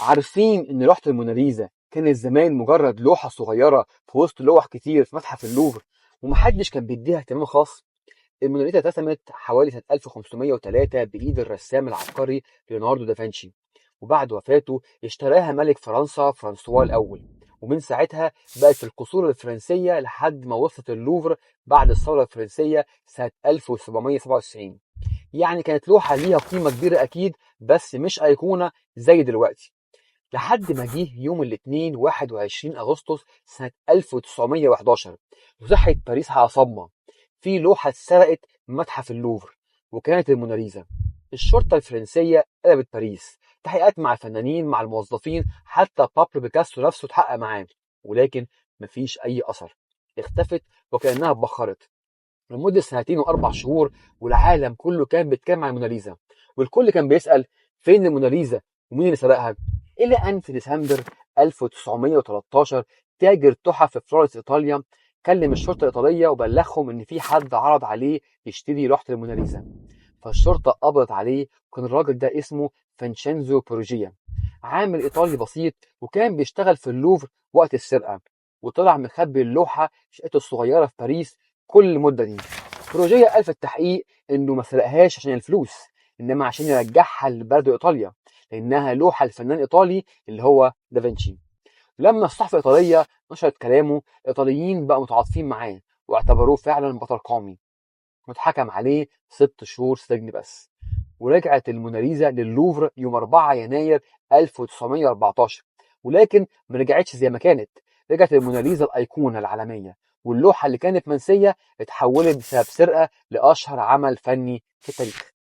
عارفين إن لوحة الموناليزا كانت زمان مجرد لوحة صغيرة في وسط لوح كتير في متحف اللوفر، ومحدش كان بيديها اهتمام خاص؟ الموناليزا اترسمت حوالي سنة 1503 بإيد الرسام العبقري ليوناردو دافنشي، وبعد وفاته اشتراها ملك فرنسا فرانسوا الأول، ومن ساعتها بقت في القصور الفرنسية لحد ما وصلت اللوفر بعد الثورة الفرنسية سنة 1797. يعني كانت لوحة ليها قيمة كبيرة أكيد، بس مش أيقونة زي دلوقتي. لحد ما جه يوم الاثنين 21 أغسطس سنة 1911 وصحت باريس على صدمة في لوحة اتسرقت من متحف اللوفر، وكانت الموناليزا. الشرطة الفرنسية قلبت باريس، تحقيقات مع الفنانين مع الموظفين، حتى بابلو بيكاسو نفسه اتحقق معاه، ولكن مفيش أي أثر. اختفت وكأنها اتبخرت لمدة سنتين وأربع شهور، والعالم كله كان بيتكلم عن الموناليزا، والكل كان بيسأل فين الموناليزا ومين اللي سرقها. إلى أن في ديسمبر 1913 تاجر تحف في فلورنس إيطاليا كلم الشرطة الإيطالية وبلغهم إن في حد عرض عليه يشتري لوحة الموناليزا. فالشرطة قبضت عليه، وكان الراجل ده اسمه فينشينزو بروجيا، عامل إيطالي بسيط، وكان بيشتغل في اللوفر وقت السرقة، وطلع مخبي اللوحة في شقته الصغيرة في باريس كل المدة دي. بروجيا قال في التحقيق إنه ما سرقهاش عشان الفلوس، إنما عشان يرجعها لبلده إيطاليا، لأنها لوحة لفنان إيطالي اللي هو دافنشي. لما الصحافة الإيطالية نشرت كلامه، الإيطاليين بقوا متعاطفين معاه واعتبروه فعلا بطل قومي، واتحكم عليه 6 شهور سجن بس. ورجعت الموناليزا للوفر يوم 4 يناير 1914، ولكن ما رجعتش زي ما كانت. رجعت الموناليزا الأيقونة العالمية، واللوحة اللي كانت منسية اتحولت بسبب سرقة لأشهر عمل فني في التاريخ.